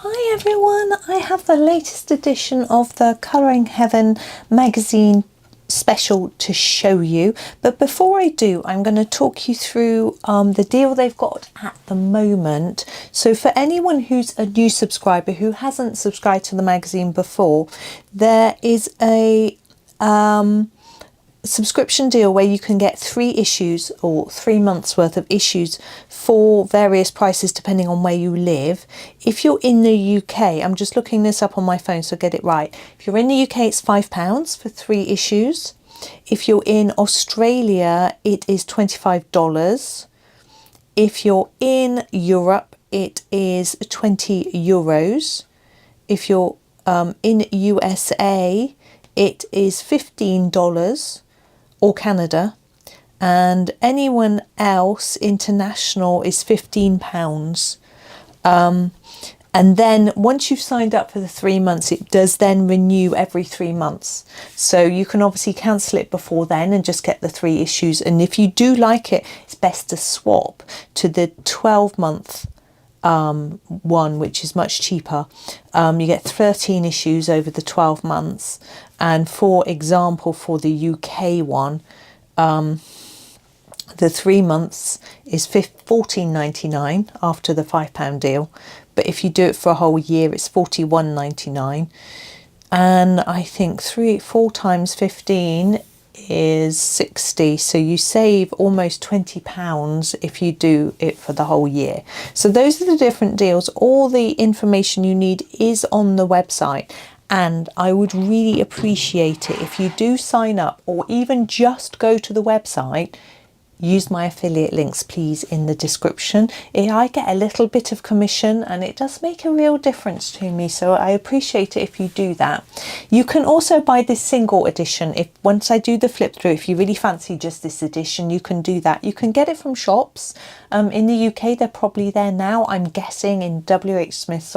Hi everyone, I have the latest edition of the Colouring Heaven magazine special to show you, but before I do I'm going to talk you through the deal they've got at the moment. So for anyone who's a new subscriber who hasn't subscribed to the magazine before, there is a subscription deal where you can get 3 issues or 3 months worth of issues for various prices depending on where you live. If you're in the UK, I'm just looking this up on my phone so get it right. If you're in the UK, it's £5 for 3 issues. If you're in Australia, it is $25. If you're in Europe, it is €20. If you're in USA, it is $15, or Canada, and anyone else international is £15. And then once you've signed up for the 3 months, it does then renew every 3 months. So you can obviously cancel it before then and just get the 3 issues. And if you do like it, it's best to swap to the 12-month one, which is much cheaper. You get 13 issues over the 12 months, and for example for the UK one, the 3 months is $14.99 after the £5 deal, but if you do it for a whole year it's $41.99, and I think 4 times 15 is 60, so you save almost £20 if you do it for the whole year. So those are the different deals. All the information you need is on the website, and I would really appreciate it if you do sign up, or even just go to the website. Use my affiliate links please in the description. I get a little bit of commission and it does make a real difference to me, so I appreciate it if you do that. You can also buy this single edition. If once I do the flip through, if you really fancy just this edition, you can do that. You can get it from shops. In the UK they're probably there now, I'm guessing, in WH Smith,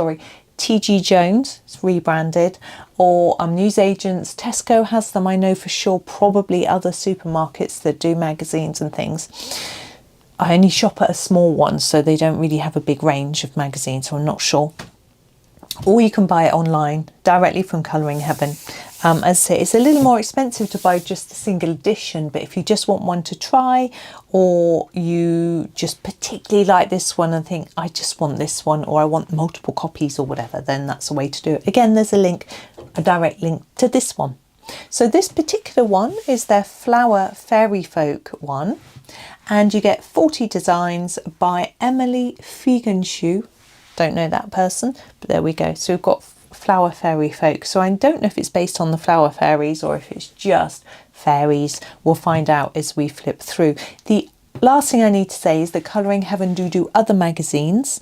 TG Jones, it's rebranded, or newsagents. Tesco has them, I know for sure, probably other supermarkets that do magazines and things. I only shop at a small one, so they don't really have a big range of magazines, so I'm not sure. Or you can buy it online directly from Colouring Heaven. As I say, it's a little more expensive to buy just a single edition, but if you just want one to try, or you just particularly like this one and think I just want this one, or I want multiple copies or whatever, then that's a way to do it. Again, there's a direct link to this one. So this particular one is their Flower Fairyfolk one, and you get 40 designs by Emily Fiegenshoe. Don't know that person, but there we go. So we've got Flower Fairyfolk. So I don't know if it's based on the flower fairies or if it's just fairies. We'll find out as we flip through. The last thing I need to say is that Colouring Heaven do other magazines.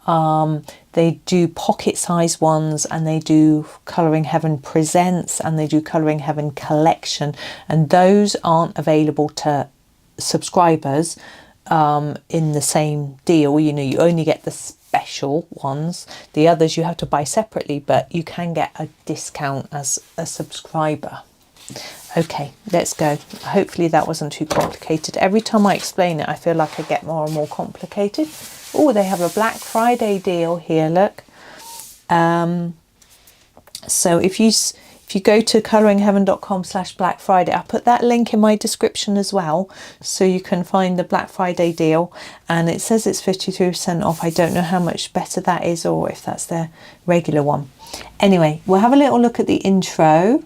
They do pocket size ones, and they do Colouring Heaven Presents, and they do Colouring Heaven Collection, and those aren't available to subscribers in the same deal. You know, you only get the special ones. The others you have to buy separately, but you can get a discount as a subscriber. Okay, let's go. Hopefully that wasn't too complicated. Every time I explain it I feel like I get more and more complicated. Oh, they have a Black Friday deal here, look. So if you go to colouringheaven.com/Black Friday, I'll put that link in my description as well, so you can find the Black Friday deal, and it says it's 53% off. I don't know how much better that is, or if that's their regular one. Anyway, we'll have a little look at the intro.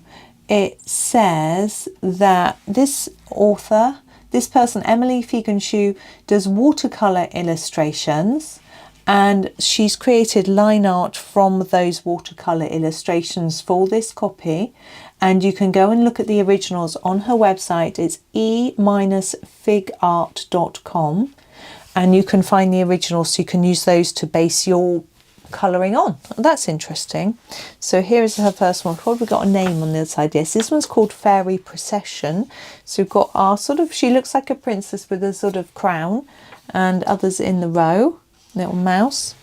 It says that this person, Emily Fiegenshoe, does watercolour illustrations, and she's created line art from those watercolour illustrations for this copy, and you can go and look at the originals on her website. It's e-figart.com, and you can find the originals, so you can use those to base your colouring on. That's interesting. So here is her first one. Probably got a name on the other side. Yes, this one's called Fairy Procession. So we've got our she looks like a princess with a sort of crown, and others in the row. Little mouse.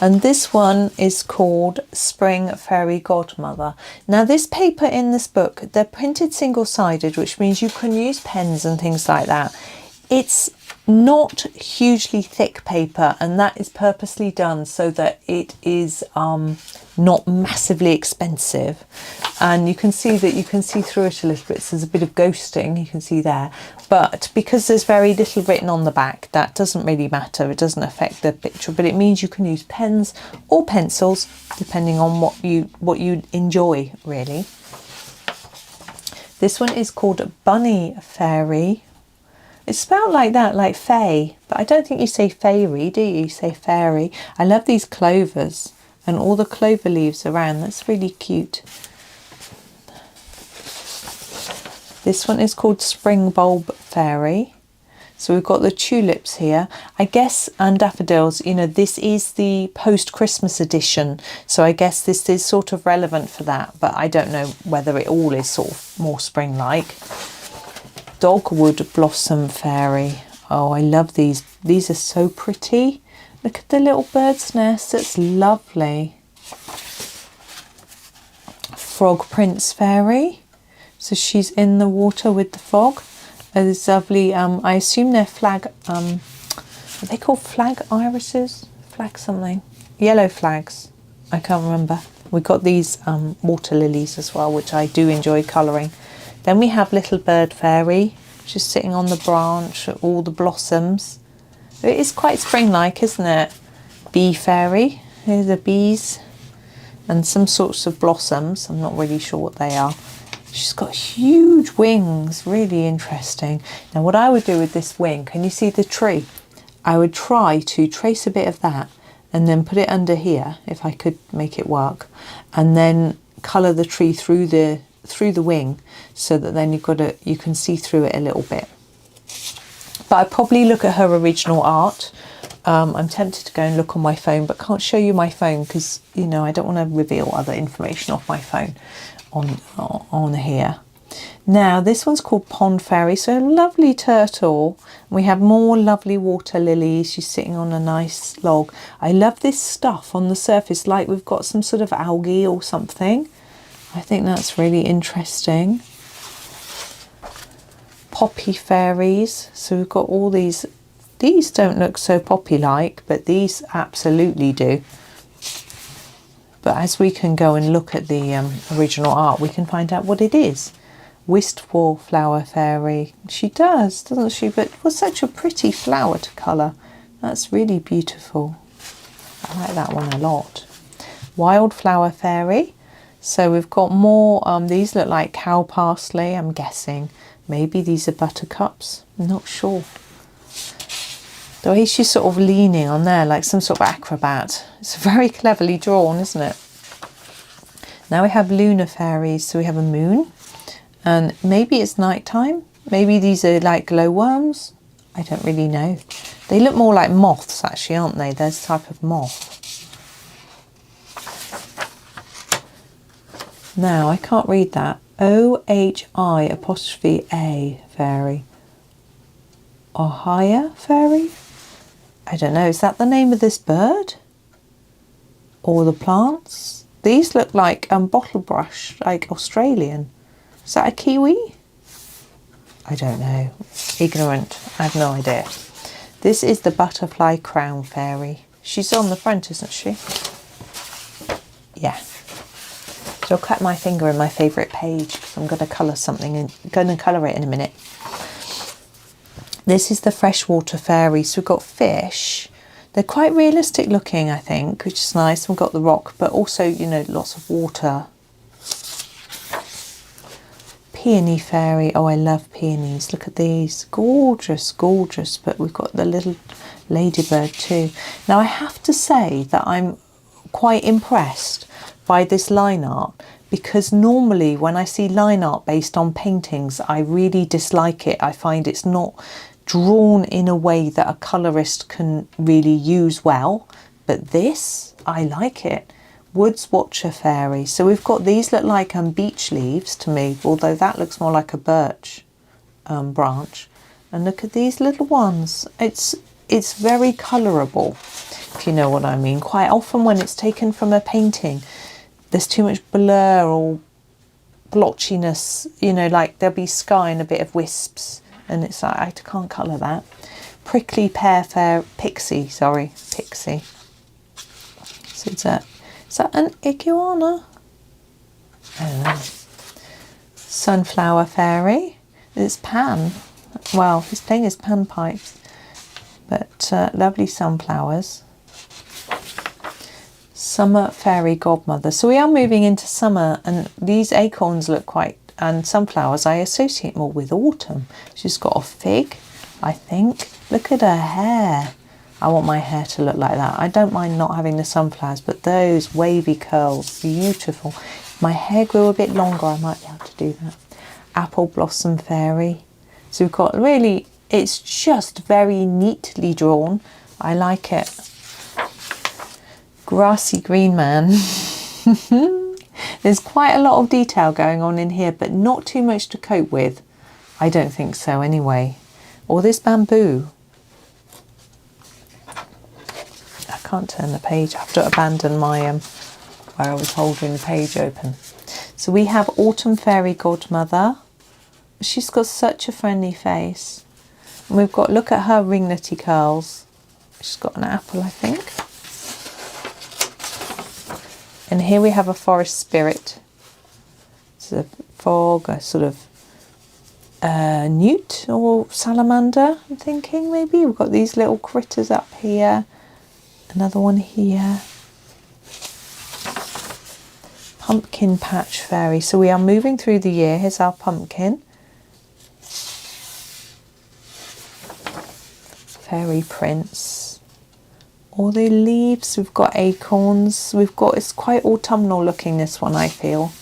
And this one is called Spring Fairy Godmother. Now this paper in this book, they're printed single-sided, which means you can use pens and things like that. It's not hugely thick paper, and that is purposely done so that it is not massively expensive. And you can see through it a little bit, so there's a bit of ghosting, you can see there, but because there's very little written on the back, that doesn't really matter. It doesn't affect the picture, but it means you can use pens or pencils depending on what you enjoy, really. This one is called Bunny Fairy. It's spelled like that, like fay, but I don't think you say fairy, do you? You say fairy. I love these clovers and all the clover leaves around. That's really cute. This one is called Spring Bulb Fairy. So we've got the tulips here, I guess, and daffodils. You know, this is the post-Christmas edition, so I guess this is sort of relevant for that, but I don't know whether it all is sort of more spring-like. Dogwood Blossom Fairy. Oh, I love these. These are so pretty. Look at the little bird's nest. It's lovely. Frog Prince Fairy. So she's in the water with the frog. It's lovely. I assume they're flag. Are they called flag irises? Flag something. Yellow flags. I can't remember. We got these water lilies as well, which I do enjoy colouring. Then we have Little Bird Fairy, just sitting on the branch, all the blossoms. It is quite spring-like, isn't it? Bee Fairy, here are the bees, and some sorts of blossoms. I'm not really sure what they are. She's got huge wings, really interesting. Now what I would do with this wing, can you see the tree? I would try to trace a bit of that and then put it under here, if I could make it work, and then colour the tree through the wing, so that then you can see through it a little bit. But I'd probably look at her original art. I'm tempted to go and look on my phone, but can't show you my phone because, you know, I don't want to reveal other information off my phone on here. Now this one's called Pond Fairy, so a lovely turtle. We have more lovely water lilies. She's sitting on a nice log. I love this stuff on the surface, like we've got some sort of algae or something. I think that's really interesting. Poppy Fairies. So we've got all these. These don't look so poppy-like, but these absolutely do. But as we can go and look at the original art, we can find out what it is. Wistful Flower Fairy. She does, doesn't she? But it was such a pretty flower to colour. That's really beautiful. I like that one a lot. Wildflower Fairy. So we've got more, these look like cow parsley, I'm guessing. Maybe these are buttercups, I'm not sure. The way she's sort of leaning on there like some sort of acrobat. It's very cleverly drawn, isn't it? Now we have lunar fairies, so we have a moon. And maybe it's nighttime. Maybe these are like glowworms. I don't really know. They look more like moths actually, aren't they? There's a type of moth. Now, I can't read that. O-H-I-A Fairy. Ohia Fairy? I don't know. Is that the name of this bird? Or the plants? These look like bottle brush, like Australian. Is that a kiwi? I don't know. Ignorant. I have no idea. This is the Butterfly Crown Fairy. She's on the front, isn't she? Yeah. So I'll cut my finger in my favourite page because I'm going to colour something and going to colour it in a minute. This is the Freshwater Fairy. So we've got fish. They're quite realistic looking, I think, which is nice. We've got the rock, but also, you know, lots of water. Peony Fairy. Oh, I love peonies. Look at these. Gorgeous, gorgeous. But we've got the little ladybird too. Now I have to say that I'm quite impressed by this line art, because normally when I see line art based on paintings, I really dislike it. I find it's not drawn in a way that a colourist can really use well, but this, I like it. Woods Watcher Fairy. So we've got these look like beech leaves to me, although that looks more like a birch branch. And look at these little ones. It's very colourable, if you know what I mean. Quite often when it's taken from a painting, there's too much blur or blotchiness, you know, like there'll be sky and a bit of wisps, and it's like, I can't colour that. prickly pear fair pixie, sorry, pixie. So is that an iguana? I don't know. Sunflower fairy. It's Pan. Well, he's playing his panpipes. But lovely sunflowers. Summer fairy godmother. So we are moving into summer, and these acorns look quite, and sunflowers I associate more with autumn. She's got a fig, I think. Look at her hair. I want my hair to look like that. I don't mind not having the sunflowers, but those wavy curls, beautiful. If my hair grew a bit longer, I might be able to do that. Apple blossom fairy. So we've got really, it's just very neatly drawn. I like it. Grassy green man. There's quite a lot of detail going on in here, but not too much to cope with. I don't think so anyway. Or this bamboo. I can't turn the page. I have to abandon my where I was holding the page open. So we have Autumn Fairy Godmother. She's got such a friendly face. And we've got, look at her ringlety curls. She's got an apple, I think. And here we have a forest spirit. It's a frog, a sort of newt or salamander, I'm thinking maybe. We've got these little critters up here. Another one here. Pumpkin patch fairy. So we are moving through the year. Here's our pumpkin. Fairy prince. All the leaves. We've got acorns. We've got, it's quite autumnal looking, this one, I feel.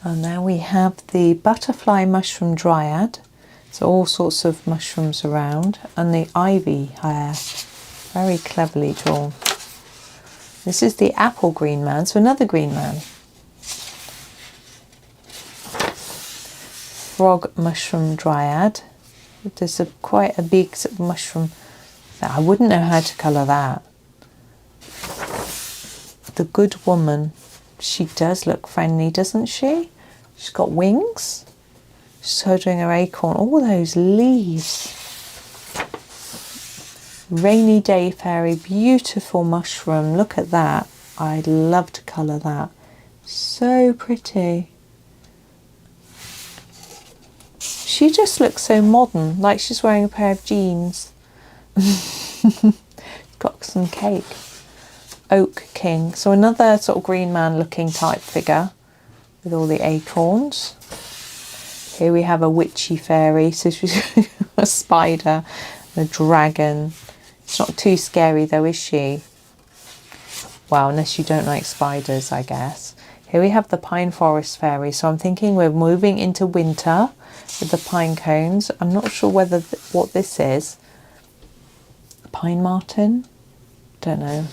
And now we have the butterfly mushroom dryad. So all sorts of mushrooms around, and the ivy hair, very cleverly drawn. This is the apple green man, so another green man. Frog mushroom dryad. There's quite a big sort of mushroom. I wouldn't know how to colour that. The good woman. She does look friendly, doesn't she? She's got wings. She's holding her acorn. All those leaves. Rainy day fairy, beautiful mushroom. Look at that. I'd love to colour that. So pretty. She just looks so modern, like she's wearing a pair of jeans. Got some cake. Oak king. So another sort of green man looking type figure with all the acorns. Here we have a witchy fairy, so she's a spider, a dragon. It's not too scary though, is she? Well, unless you don't like spiders, I guess. Here we have the pine forest fairy, so I'm thinking we're moving into winter with the pine cones. I'm not sure whether what this is. Pine marten? Don't know.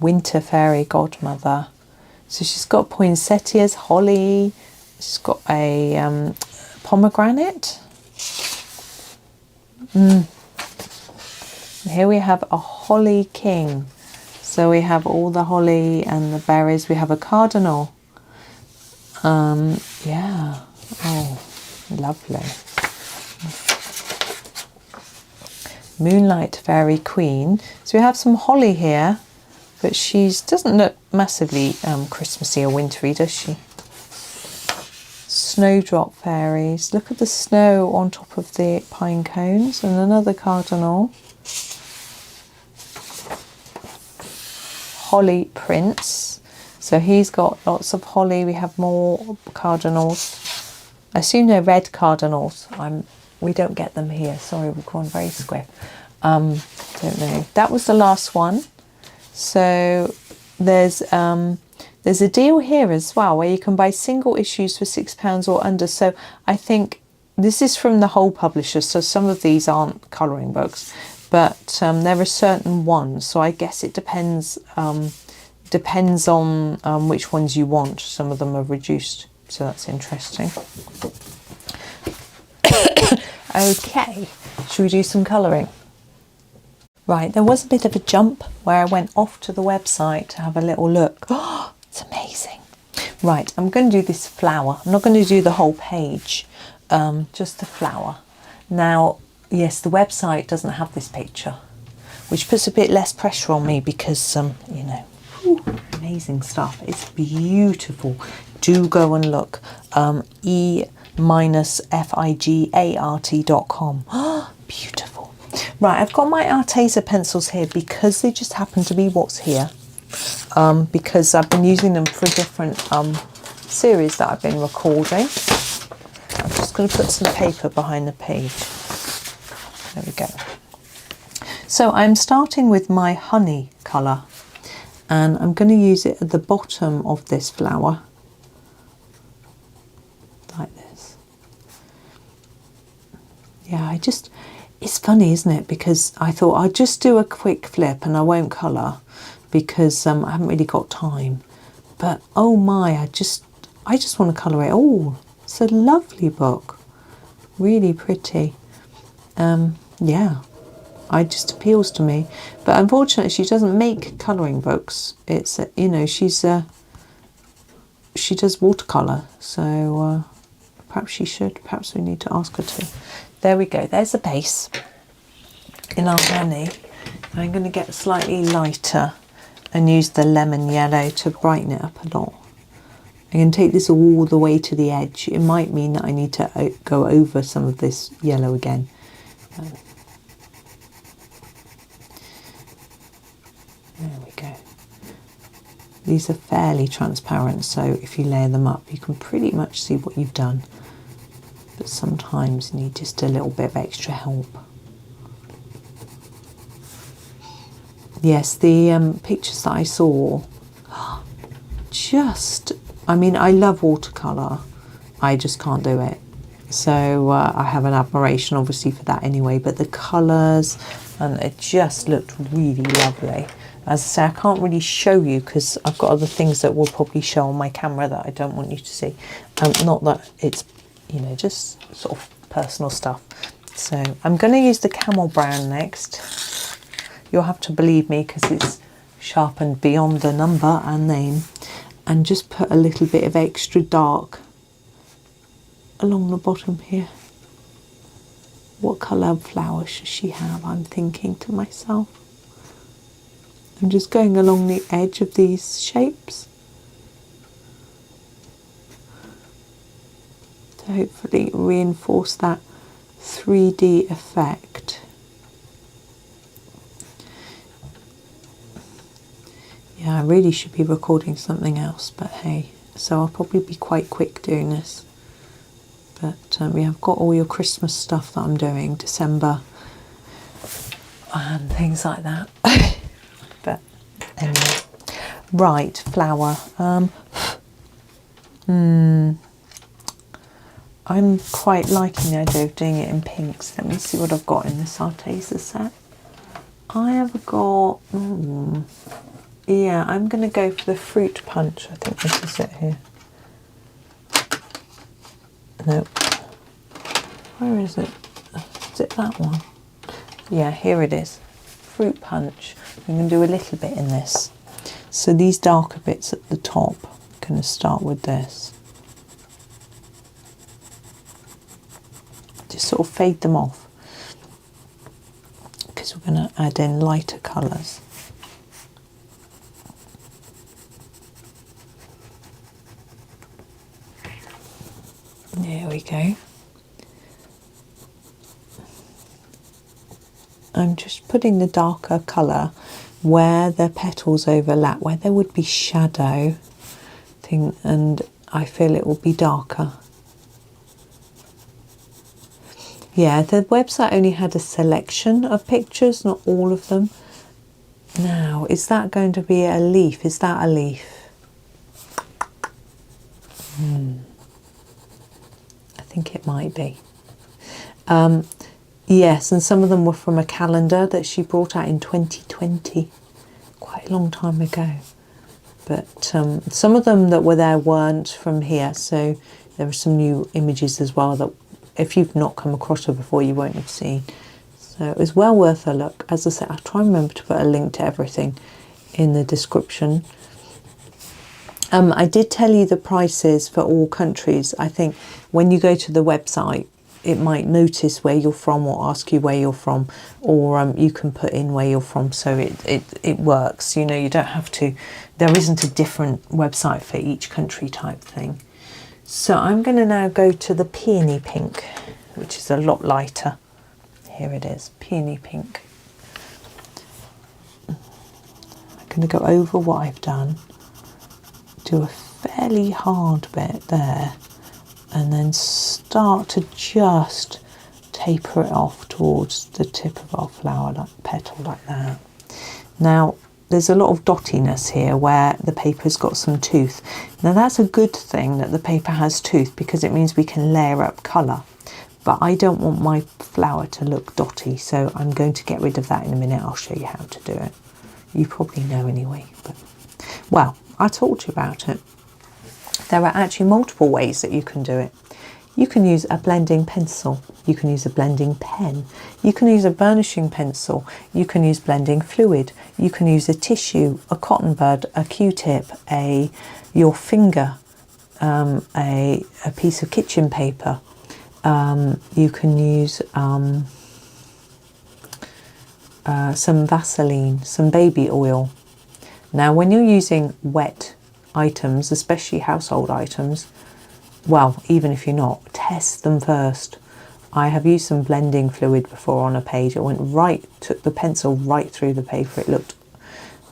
Winter fairy godmother. So she's got poinsettias, holly. She's got a pomegranate. Here we have a holly king. So we have all the holly and the berries. We have a cardinal. Yeah. Oh, lovely. Moonlight fairy queen. So we have some holly here, but she doesn't look massively Christmassy or wintry, does she? Snowdrop fairies. Look at the snow on top of the pine cones. And another cardinal. Holly prince. So he's got lots of holly. We have more cardinals. I assume they're red cardinals. We don't get them here. Sorry, we've gone very square. Don't know. That was the last one. So there's a deal here as well where you can buy single issues for £6 or under. So I think this is from the whole publisher. So some of these aren't colouring books, but there are certain ones. So I guess it depends on which ones you want. Some of them are reduced, so that's interesting. Okay, should we do some colouring? Right, there was a bit of a jump where I went off to the website to have a little look. Oh, it's amazing. Right, I'm going to do this flower. I'm not going to do the whole page. just the flower. Now, yes, the website doesn't have this picture, which puts a bit less pressure on me because, you know, amazing stuff. It's beautiful. Do go and look. e-figart.com. Beautiful. Right, I've got my Arteza pencils here because they just happen to be what's here. Because I've been using them for a different series that I've been recording. I'm just going to put some paper behind the page. There we go. So I'm starting with my honey colour, and I'm going to use it at the bottom of this flower, like this. Yeah, it's funny, isn't it? Because I thought I'd just do a quick flip and I won't colour because I haven't really got time. But oh my, I just want to colour it all. It's a lovely book, really pretty. Yeah, it just appeals to me. But unfortunately, she doesn't make colouring books. It's you know, she does watercolour, so perhaps she should. Perhaps we need to ask her to. There we go. There's the base in our honey. I'm going to get slightly lighter and use the lemon yellow to brighten it up a lot. I can take this all the way to the edge. It might mean that I need to go over some of this yellow again. There we go. These are fairly transparent, so if you layer them up, you can pretty much see what you've done. But sometimes you need just a little bit of extra help. Yes, the pictures that I saw, I mean, I love watercolour. I just can't do it. So I have an admiration, obviously, for that anyway. But the colours, and it just looked really lovely. As I say, I can't really show you because I've got other things that will probably show on my camera that I don't want you to see. Not that it's, you know, just sort of personal stuff. So I'm going to use the camel brown next. You'll have to believe me because it's sharpened beyond the number and name. And just put a little bit of extra dark along the bottom here. What colour of flower should she have? I'm thinking to myself. I'm just going along the edge of these shapes to hopefully reinforce that 3D effect. Yeah, I really should be recording something else, but hey, so I'll probably be quite quick doing this. But yeah, I've got all your Christmas stuff that I'm doing, December and things like that. But anyway, right, flower. I'm quite liking the idea of doing it in pinks. Let me see what I've got in this Arteza set. I have got... yeah, I'm going to go for the fruit punch. I think this is it here. No. Where is it? Is it that one? Yeah, here it is. Fruit punch. I'm going to do a little bit in this. So these darker bits at the top, I'm going to start with this. Just sort of fade them off. Because we're going to add in lighter colours. There we go. I'm just putting the darker colour where the petals overlap, where there would be shadow thing, and I feel it will be darker. Yeah, the website only had a selection of pictures, not all of them. Now, is that going to be a leaf? Is that a leaf? I think it might be. Yes, and some of them were from a calendar that she brought out in 2020, quite a long time ago. But some of them that were there weren't from here, so there were some new images as well that if you've not come across her before, you won't have seen. So it was well worth a look. As I said, I'll try and remember to put a link to everything in the description. I did tell you the prices for all countries. I think when you go to the website, it might notice where you're from or ask you where you're from, or you can put in where you're from, so it works. You know, you don't have to, there isn't a different website for each country type thing. So I'm going to now go to the peony pink, which is a lot lighter. Here it is, peony pink. I'm going to go over what I've done, do a fairly hard bit there, and then start to just taper it off towards the tip of our flower, like petal, like that. Now there's a lot of dottiness here where the paper's got some tooth. Now that's a good thing that the paper has tooth, because it means we can layer up colour, but I don't want my flower to look dotty, so I'm going to get rid of that in a minute. I'll show you how to do it. You probably know anyway, but well, I talked to you about it. There are actually multiple ways that you can do it. You can use a blending pencil, you can use a blending pen, you can use a burnishing pencil, you can use blending fluid, you can use a tissue, a cotton bud, a Q-tip, your finger, a piece of kitchen paper. You can use some Vaseline, some baby oil. Now when you're using wet items, especially household items, well, even if you're not, test them first. I have used some blending fluid before on a page. It went right, took the pencil right through the paper. It looked,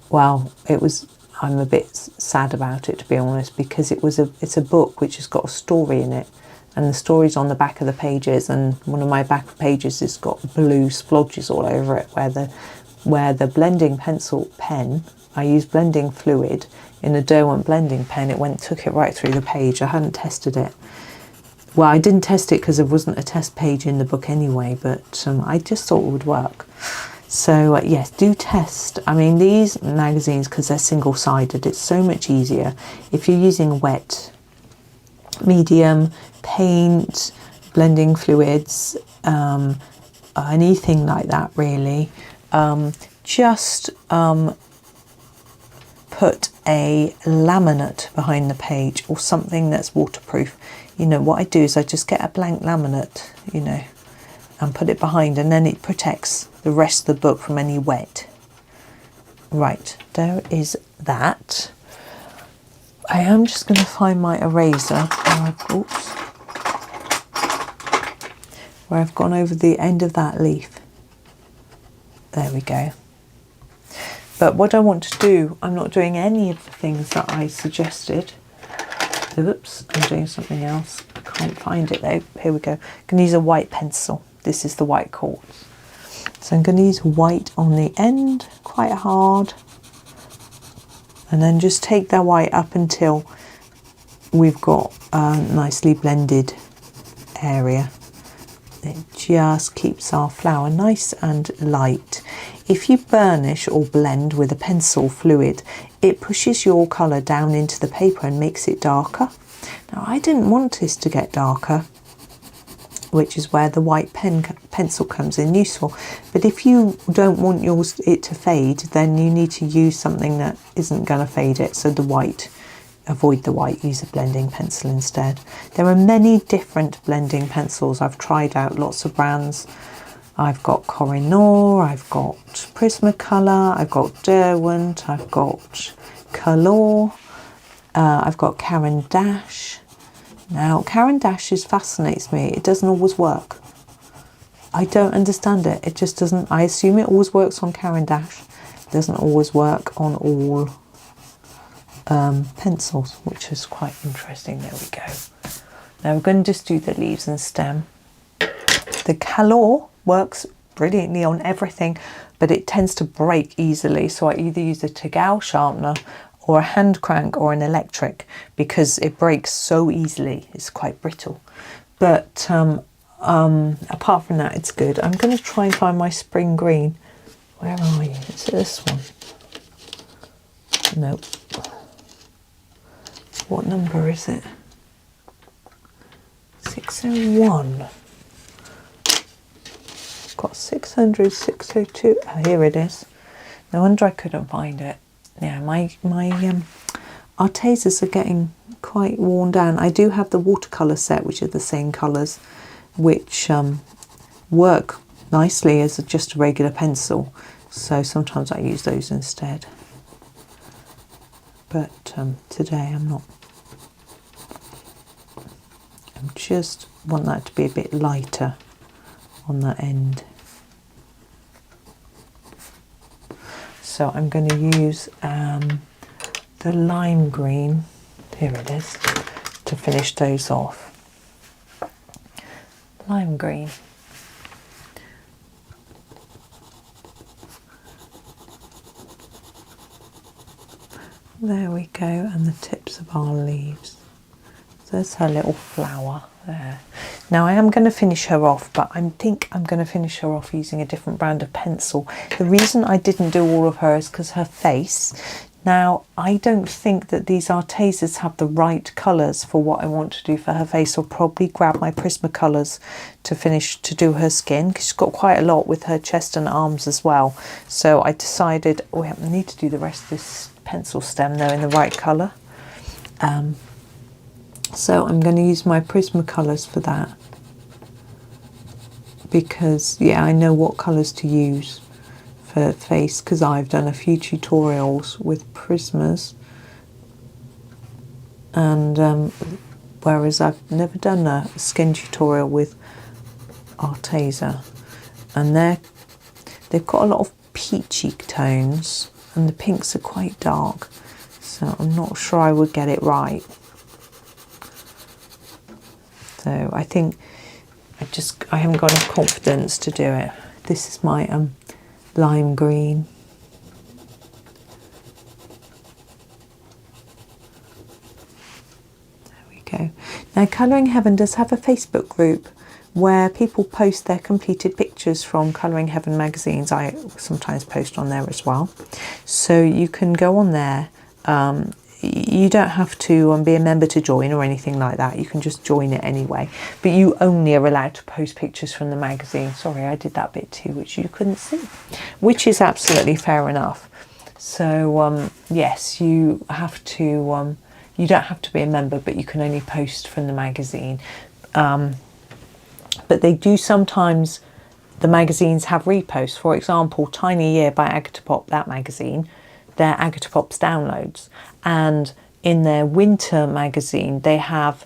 well, it was, I'm a bit sad about it, to be honest, because it's a book which has got a story in it, and the story's on the back of the pages, and one of my back pages has got blue splodges all over it, where the blending pencil pen, I used blending fluid in a Derwent blending pen, took it right through the page. I hadn't tested it. Well, I didn't test it because there wasn't a test page in the book anyway, but I just thought it would work. So yes, do test. I mean, these magazines, because they're single-sided, it's so much easier. If you're using wet, medium, paint, blending fluids, anything like that really, just put a laminate behind the page, or something that's waterproof. You know, what I do is I just get a blank laminate, you know, and put it behind, and then it protects the rest of the book from any wet. Right, there is that. I am just going to find my eraser where I've gone over the end of that leaf. There we go. But what I want to do, I'm not doing any of the things that I suggested. Oops, I'm doing something else. I can't find it though. Here we go. I'm going to use a white pencil. This is the white quartz. So I'm going to use white on the end, quite hard. And then just take that white up until we've got a nicely blended area. It just keeps our flower nice and light. If you burnish or blend with a pencil fluid, it pushes your colour down into the paper and makes it darker. Now I didn't want this to get darker, which is where the white pencil comes in useful. But if you don't want it to fade, then you need to use something that isn't going to fade it. So the white, avoid the white, use a blending pencil instead. There are many different blending pencils. I've tried out lots of brands. I've got Koh-i-Noor, I've got Prismacolor, I've got Derwent, I've got Color, I've got Caran d'Ache. Now, Caran d'Ache fascinates me. It doesn't always work. I don't understand it. It just doesn't. I assume it always works on Caran d'Ache. It doesn't always work on all pencils, which is quite interesting. There we go. Now we're going to just do the leaves and stem. The Color works brilliantly on everything, but it tends to break easily. So I either use a Tegao sharpener or a hand crank or an electric, because it breaks so easily. It's quite brittle. But apart from that, it's good. I'm going to try and find my spring green. Where are you? Is it this one? Nope. What number is it? 601. Got 600, 602. Oh, here it is. No wonder I couldn't find it. Yeah, Artezas are getting quite worn down. I do have the watercolour set, which are the same colours, which work nicely as just a regular pencil. So sometimes I use those instead. But today I'm not. I just want that to be a bit lighter on that end. So I'm going to use the lime green, here it is, to finish those off. Lime green. There we go, and the tips of our leaves. So there's her little flower there. Now I am going to finish her off, but I think I'm going to finish her off using a different brand of pencil. The reason I didn't do all of her is because her face. Now I don't think that these Artezas have the right colours for what I want to do for her face. I'll probably grab my Prismacolors to do her skin, because she's got quite a lot with her chest and arms as well. So I decided, oh, I need to do the rest of this pencil stem though in the right colour. So I'm going to use my Prismacolors for that, because yeah, I know what colours to use for face, because I've done a few tutorials with Prismas, and whereas I've never done a skin tutorial with Arteza, and they've got a lot of peachy tones and the pinks are quite dark, so I'm not sure I would get it right. So I think I haven't got enough confidence to do it. This is my lime green. There we go. Now Colouring Heaven does have a Facebook group where people post their completed pictures from Colouring Heaven magazines. I sometimes post on there as well. So you can go on there. You don't have to be a member to join or anything like that. You can just join it anyway. But you only are allowed to post pictures from the magazine. Sorry, I did that bit too, which you couldn't see, which is absolutely fair enough. So yes, you have to. You don't have to be a member, but you can only post from the magazine. But they do sometimes. The magazines have reposts. For example, Tiny Year by Agatapop, that magazine. They're Agatapop's downloads, and in their winter magazine they have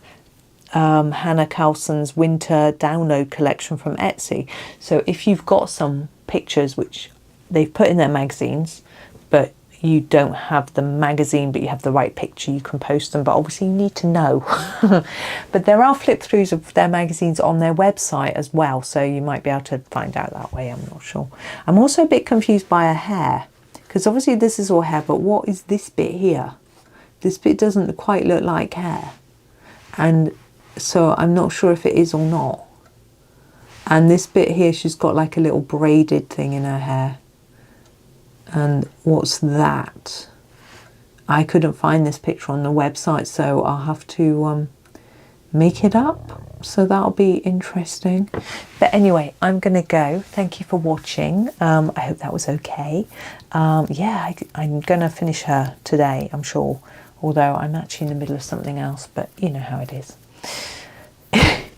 Hannah Carlson's winter download collection from Etsy. So if you've got some pictures which they've put in their magazines but you don't have the magazine but you have the right picture, you can post them, but obviously you need to know. But there are flip throughs of their magazines on their website as well, so you might be able to find out that way. I'm not sure. I'm also a bit confused by her hair, because obviously this is all hair, but what is this bit here? This bit doesn't quite look like hair, and so I'm not sure if it is or not. And this bit here, she's got like a little braided thing in her hair. And what's that? I couldn't find this picture on the website, so I'll have to make it up. So that'll be interesting. But anyway, I'm going to go. Thank you for watching. I hope that was okay. Yeah, I'm going to finish her today, I'm sure. Although I'm actually in the middle of something else, but you know how it is.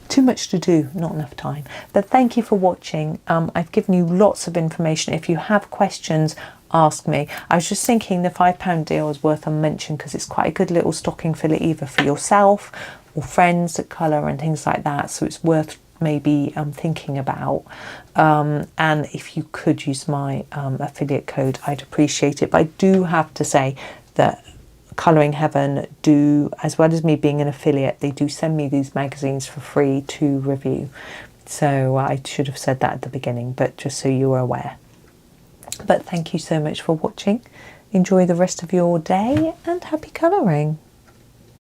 Too much to do, not enough time. But thank you for watching. I've given you lots of information. If you have questions, ask me. I was just thinking the £5 deal is worth a mention, because it's quite a good little stocking filler either for yourself or friends that colour and things like that. So it's worth maybe thinking about. And if you could use my affiliate code, I'd appreciate it. But I do have to say that Colouring Heaven do, as well as me being an affiliate, they do send me these magazines for free to review. So I should have said that at the beginning, but just so you are aware. But thank you so much for watching. Enjoy the rest of your day and happy colouring.